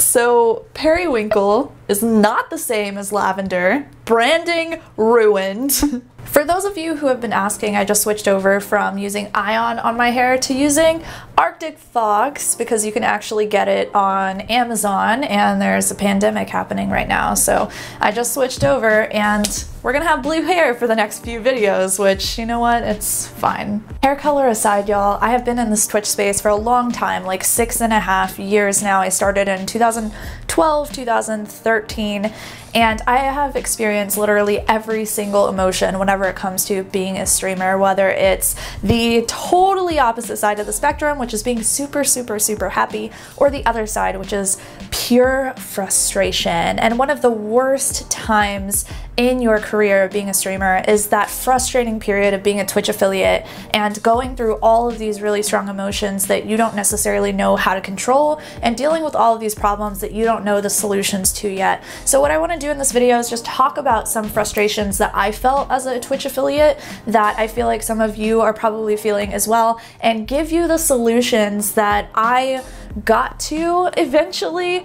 So periwinkle is not the same as lavender. Branding ruined. For those of you who have been asking, I just switched over from using ion on my hair to using Arctic Fox because you can actually get it on Amazon, and there's a pandemic happening right now. So I just switched over and we're gonna have blue hair for the next few videos, which, you know what, it's fine. Hair color aside, y'all, I have been in this Twitch space for a long time, like 6.5 years now. I started in 2012, 2013, and I have experienced literally every single emotion whenever it comes to being a streamer, whether it's the totally opposite side of the spectrum, which is being super, super, super happy, or the other side, which is pure frustration. And one of the worst times in your career of being a streamer is that frustrating period of being a Twitch affiliate and going through all of these really strong emotions that you don't necessarily know how to control, and dealing with all of these problems that you don't know the solutions to yet. So what I want to do in this video is just talk about some frustrations that I felt as a Twitch affiliate that I feel like some of you are probably feeling as well, and give you the solutions that I got to eventually.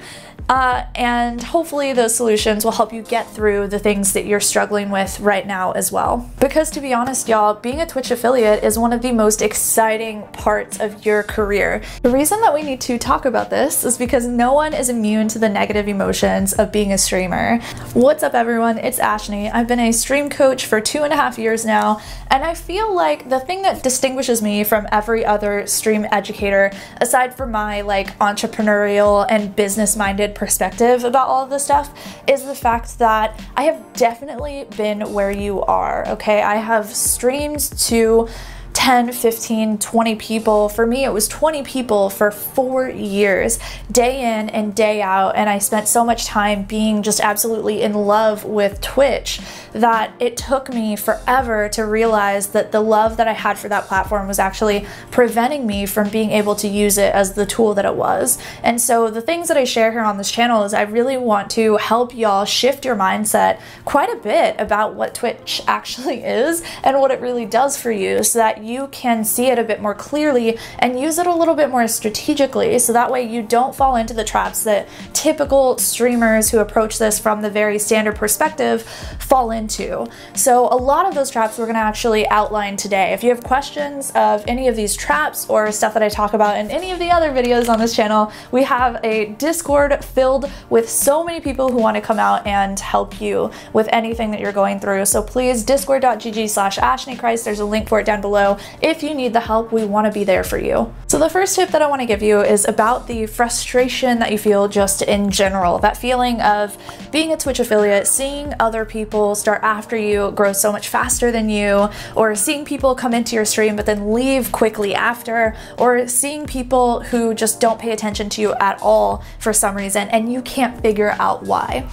And hopefully those solutions will help you get through the things that you're struggling with right now as well. Because to be honest, y'all, being a Twitch affiliate is one of the most exciting parts of your career. The reason that we need to talk about this is because no one is immune to the negative emotions of being a streamer. What's up everyone, it's Ashni. I've been a stream coach for 2.5 years now, and I feel like the thing that distinguishes me from every other stream educator, aside from my like entrepreneurial and business-minded perspective about all of this stuff, is the fact that I have definitely been where you are, okay? I have streamed to 10, 15, 20 people. For me, it was 20 people for 4 years, day in and day out, and I spent so much time being just absolutely in love with Twitch that it took me forever to realize that the love that I had for that platform was actually preventing me from being able to use it as the tool that it was. And so the things that I share here on this channel is I really want to help y'all shift your mindset quite a bit about what Twitch actually is and what it really does for you, so that you can see it a bit more clearly and use it a little bit more strategically, so that way you don't fall into the traps that typical streamers who approach this from the very standard perspective fall into. So a lot of those traps we're going to actually outline today. If you have questions of any of these traps or stuff that I talk about in any of the other videos on this channel, we have a Discord filled with so many people who want to come out and help you with anything that you're going through. So please, discord.gg/ashnichrist, there's a link for it down below. If you need the help, we want to be there for you. So the first tip that I want to give you is about the frustration that you feel just in general. That feeling of being a Twitch affiliate, seeing other people start after you, grow so much faster than you, or seeing people come into your stream but then leave quickly after, or seeing people who just don't pay attention to you at all for some reason and you can't figure out why.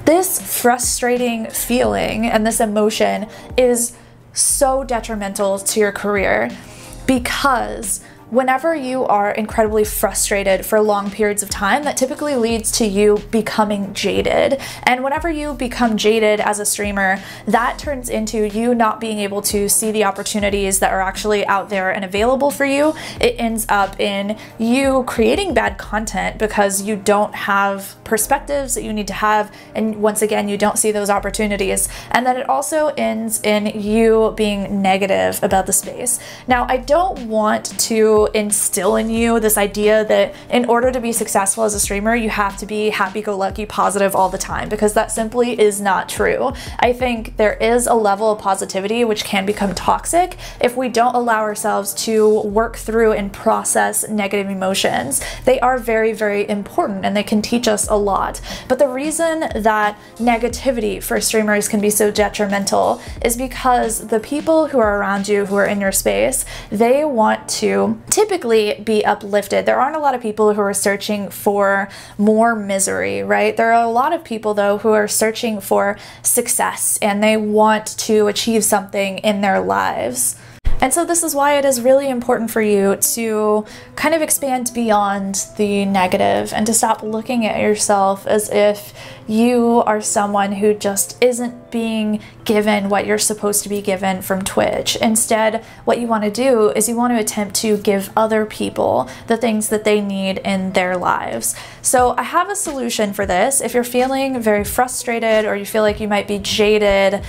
This frustrating feeling and this emotion is so detrimental to your career, because whenever you are incredibly frustrated for long periods of time, that typically leads to you becoming jaded. And whenever you become jaded as a streamer, that turns into you not being able to see the opportunities that are actually out there and available for you. It ends up in you creating bad content because you don't have perspectives that you need to have, and once again, you don't see those opportunities. And then it also ends in you being negative about the space. Now, I don't want to instill in you this idea that in order to be successful as a streamer, you have to be happy-go-lucky, positive all the time, because that simply is not true. I think there is a level of positivity which can become toxic if we don't allow ourselves to work through and process negative emotions. They are very, very important and they can teach us a lot. But the reason that negativity for streamers can be so detrimental is because the people who are around you, who are in your space, they want to typically be uplifted. There aren't a lot of people who are searching for more misery, right? There are a lot of people though who are searching for success and they want to achieve something in their lives. And so this is why it is really important for you to kind of expand beyond the negative and to stop looking at yourself as if you are someone who just isn't being given what you're supposed to be given from Twitch. Instead, what you want to do is you want to attempt to give other people the things that they need in their lives. So I have a solution for this. If you're feeling very frustrated or you feel like you might be jaded,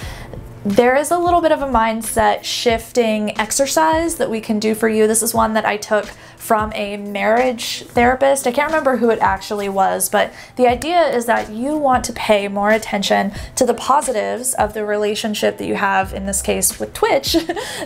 there is a little bit of a mindset shifting exercise that we can do for you. This is one that I took from a marriage therapist. I can't remember who it actually was, but the idea is that you want to pay more attention to the positives of the relationship that you have, in this case with Twitch,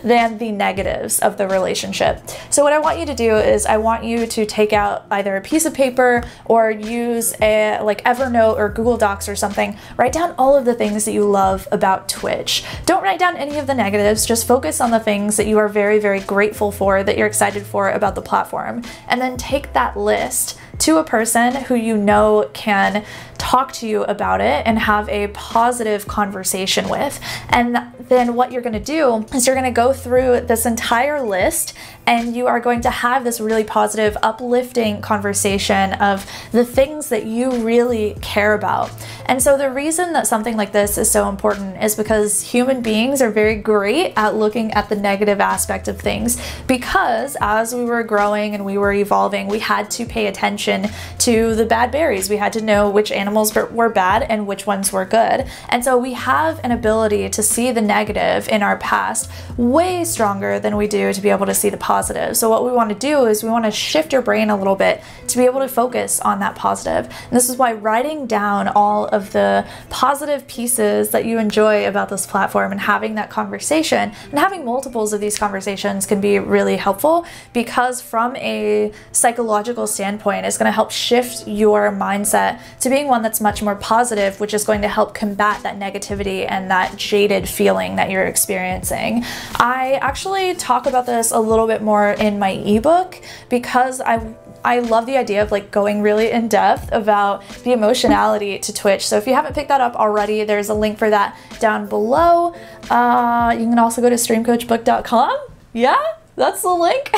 than the negatives of the relationship. So what I want you to do is I want you to take out either a piece of paper or use a like Evernote or Google Docs or something. Write down all of the things that you love about Twitch. Don't write down any of the negatives, just focus on the things that you are very, very grateful for, that you're excited for about the platform. And then take that list to a person who you know can talk to you about it and have a positive conversation with. And then what you're going to do is you're going to go through this entire list and you are going to have this really positive, uplifting conversation of the things that you really care about. And so the reason that something like this is so important is because human beings are very great at looking at the negative aspect of things, because as we were growing and we were evolving, we had to pay attention to the bad berries. We had to know which animals were bad and which ones were good. And so we have an ability to see the negative in our past way stronger than we do to be able to see the positive. So what we want to do is we want to shift your brain a little bit to be able to focus on that positive. And this is why writing down all of the positive pieces that you enjoy about this platform and having that conversation and having multiples of these conversations can be really helpful, because from a psychological standpoint, it's going to help shift your mindset to being one that's much more positive, which is going to help combat that negativity and that jaded feeling that you're experiencing. I actually talk about this a little bit more in my ebook, because I love the idea of like going really in depth about the emotionality to Twitch. So if you haven't picked that up already, there's a link for that down below. You can also go to streamcoachbook.com. Yeah, that's the link.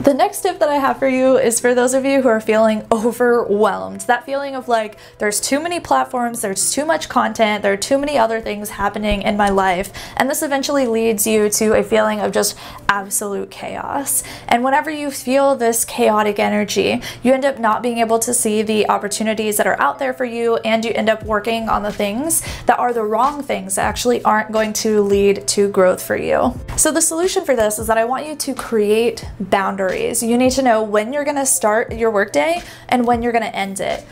The next tip that I have for you is for those of you who are feeling overwhelmed. That feeling of like, there's too many platforms, there's too much content, there are too many other things happening in my life. And this eventually leads you to a feeling of just absolute chaos. And whenever you feel this chaotic energy, you end up not being able to see the opportunities that are out there for you, and you end up working on the things that are the wrong things that actually aren't going to lead to growth for you. So the solution for this is that I want you to create boundaries. You need to know when you're going to start your workday and when you're going to end it.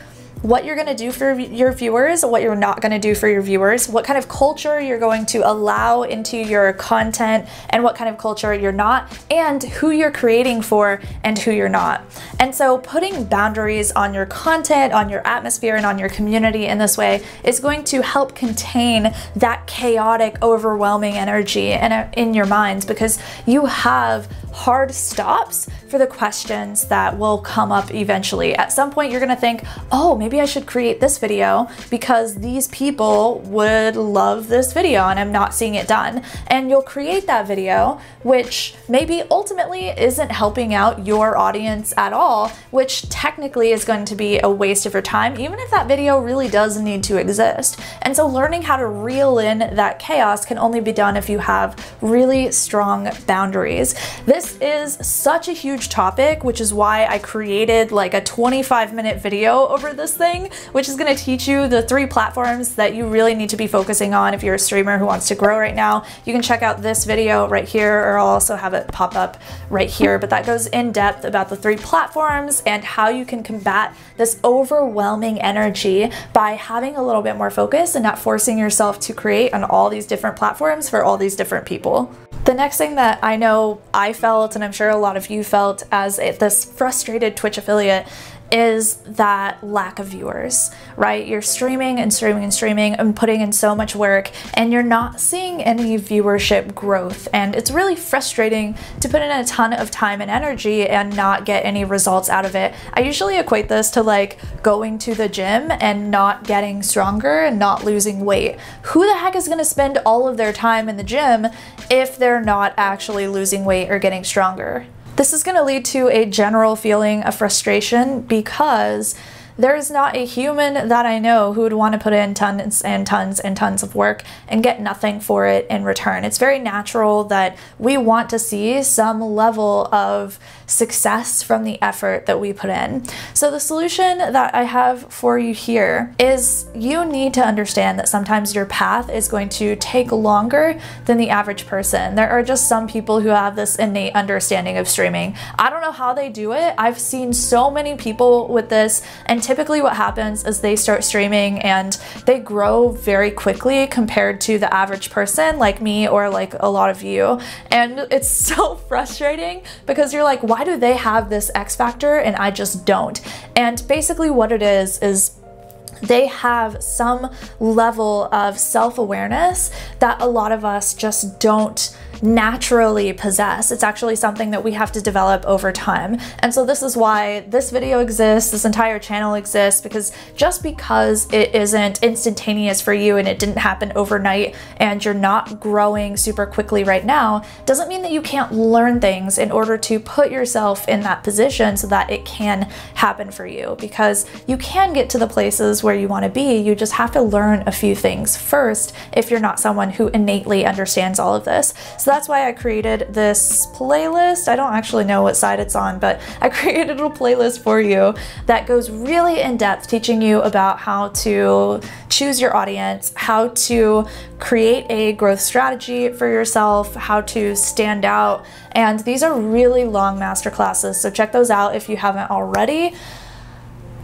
What you're going to do for your viewers, what you're not going to do for your viewers, what kind of culture you're going to allow into your content and what kind of culture you're not, and who you're creating for and who you're not. And so putting boundaries on your content, on your atmosphere, and on your community in this way is going to help contain that chaotic, overwhelming energy in your minds, because you have hard stops for the questions that will come up eventually. At some point, you're going to think, oh, maybe I should create this video because these people would love this video and I'm not seeing it done. And you'll create that video, which maybe ultimately isn't helping out your audience at all, which technically is going to be a waste of your time, even if that video really does need to exist. And so learning how to reel in that chaos can only be done if you have really strong boundaries. This is such a huge topic, which is why I created like a 25-minute video over this thing, which is going to teach you the 3 platforms that you really need to be focusing on if you're a streamer who wants to grow right now. You can check out this video right here, or I'll also have it pop up right here, but that goes in depth about the 3 platforms and how you can combat this overwhelming energy by having a little bit more focus and not forcing yourself to create on all these different platforms for all these different people. The next thing that I know I felt, and I'm sure a lot of you felt as this frustrated Twitch affiliate, is that lack of viewers, right? You're streaming and streaming and streaming and putting in so much work, and you're not seeing any viewership growth. And it's really frustrating to put in a ton of time and energy and not get any results out of it. I usually equate this to like going to the gym and not getting stronger and not losing weight. Who the heck is gonna spend all of their time in the gym if they're not actually losing weight or getting stronger. This is going to lead to a general feeling of frustration because there is not a human that I know who would want to put in tons and tons and tons of work and get nothing for it in return. It's very natural that we want to see some level of success from the effort that we put in. So the solution that I have for you here is you need to understand that sometimes your path is going to take longer than the average person. There are just some people who have this innate understanding of streaming. I don't know how they do it. I've seen so many people with this, and typically what happens is they start streaming and they grow very quickly compared to the average person like me or like a lot of you. And it's so frustrating because you're like, why do they have this X factor and I just don't? And basically what it is they have some level of self-awareness that a lot of us just don't naturally possess. It's actually something that we have to develop over time. And so this is why this video exists, this entire channel exists, because just because it isn't instantaneous for you and it didn't happen overnight and you're not growing super quickly right now, doesn't mean that you can't learn things in order to put yourself in that position so that it can happen for you. Because you can get to the places where you want to be, you just have to learn a few things first if you're not someone who innately understands all of this. So that's why I created this playlist. I don't actually know what side it's on, but I created a playlist for you that goes really in depth, teaching you about how to choose your audience, how to create a growth strategy for yourself, how to stand out. And these are really long masterclasses, so check those out if you haven't already.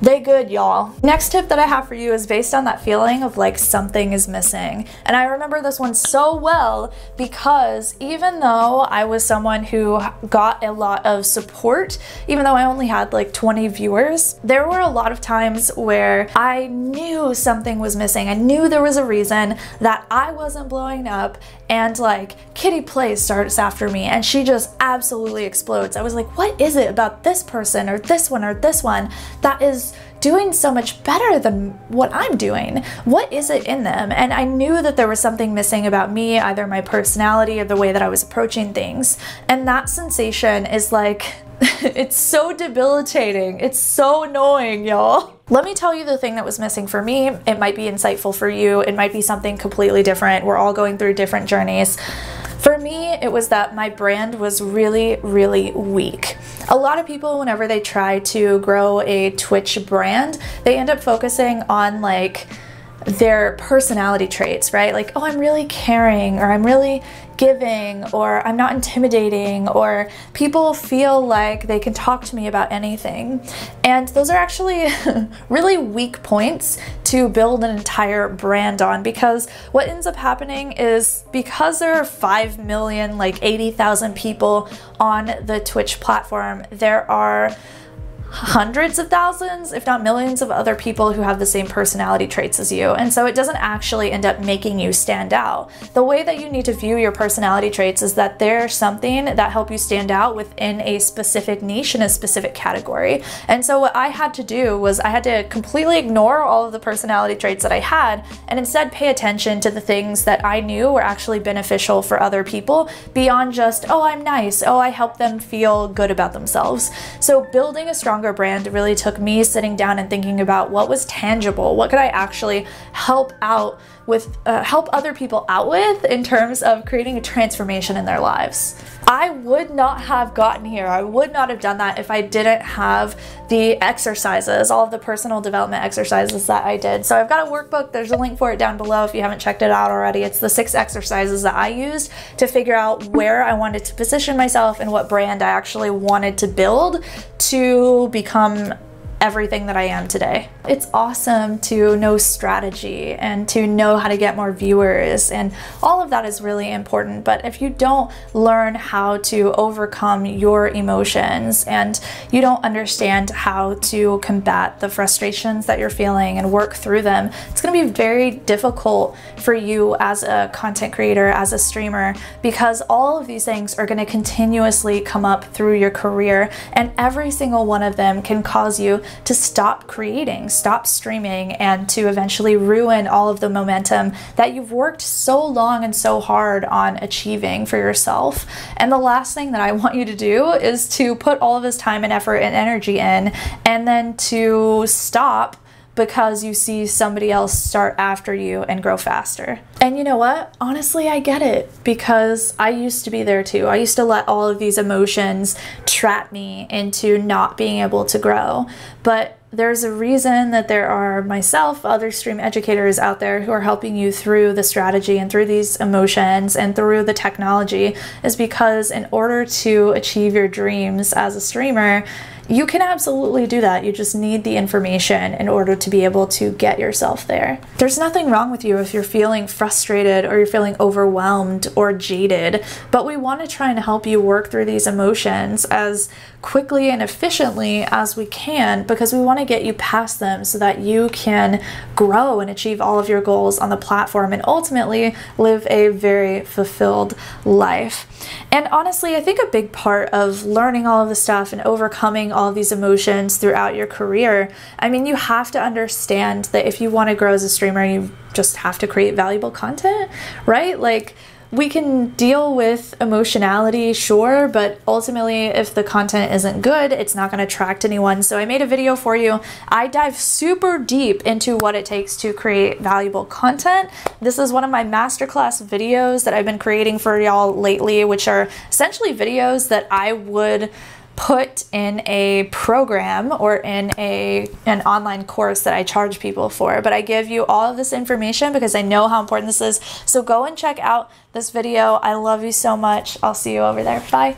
They good, y'all. Next tip that I have for you is based on that feeling of like something is missing. And I remember this one so well because even though I was someone who got a lot of support, even though I only had like 20 viewers, there were a lot of times where I knew something was missing. I knew there was a reason that I wasn't blowing up, and like Kitty Plays starts after me and she just absolutely explodes. I was like, what is it about this person or this one that is doing so much better than what I'm doing? What is it in them? And I knew that there was something missing about me, either my personality or the way that I was approaching things. And that sensation is like, it's so debilitating. It's so annoying, y'all. Let me tell you the thing that was missing for me. It might be insightful for you. It might be something completely different. We're all going through different journeys. For me, it was that my brand was really, really weak. A lot of people, whenever they try to grow a Twitch brand, they end up focusing on like their personality traits, right? Like, oh, I'm really caring, or I'm really giving, or I'm not intimidating, or people feel like they can talk to me about anything. And those are actually really weak points to build an entire brand on, because what ends up happening is because there are 5 million, like 80,000 people on the Twitch platform, there are hundreds of thousands, if not millions of other people who have the same personality traits as you. And so it doesn't actually end up making you stand out. The way that you need to view your personality traits is that they're something that help you stand out within a specific niche in a specific category. And so what I had to do was I had to completely ignore all of the personality traits that I had and instead pay attention to the things that I knew were actually beneficial for other people beyond just, oh, I'm nice, oh, I help them feel good about themselves. So building a stronger brand really took me sitting down and thinking about what was tangible, what could I actually help out with, help other people out with in terms of creating a transformation in their lives. I would not have gotten here, I would not have done that if I didn't have the exercises, all of the personal development exercises that I did. So I've got a workbook, there's a link for it down below if you haven't checked it out already. It's the 6 exercises that I used to figure out where I wanted to position myself and what brand I actually wanted to build to become everything that I am today. It's awesome to know strategy and to know how to get more viewers, and all of that is really important, but if you don't learn how to overcome your emotions and you don't understand how to combat the frustrations that you're feeling and work through them, it's going to be very difficult for you as a content creator, as a streamer, because all of these things are going to continuously come up through your career, and every single one of them can cause you to stop creating, stop streaming, and to eventually ruin all of the momentum that you've worked so long and so hard on achieving for yourself. And the last thing that I want you to do is to put all of this time and effort and energy in and then to stop because you see somebody else start after you and grow faster. And you know what? Honestly, I get it, because I used to be there too. I used to let all of these emotions trap me into not being able to grow. But there's a reason that there are myself, other stream educators out there who are helping you through the strategy and through these emotions and through the technology, is because in order to achieve your dreams as a streamer, you can absolutely do that. You just need the information in order to be able to get yourself there. There's nothing wrong with you if you're feeling frustrated or you're feeling overwhelmed or jaded, but we want to try and help you work through these emotions as quickly and efficiently as we can, because we want to get you past them so that you can grow and achieve all of your goals on the platform and ultimately live a very fulfilled life. And honestly, I think a big part of learning all of this stuff and overcoming all of these emotions throughout your career, I mean, you have to understand that if you want to grow as a streamer, you just have to create valuable content, right? Like, we can deal with emotionality, sure, but ultimately if the content isn't good, it's not going to attract anyone. So I made a video for you. I dive super deep into what it takes to create valuable content. This is one of my masterclass videos that I've been creating for y'all lately, which are essentially videos that I would put in a program or in an online course that I charge people for. But I give you all of this information because I know how important this is. So go and check out this video. I love you so much. I'll see you over there. Bye.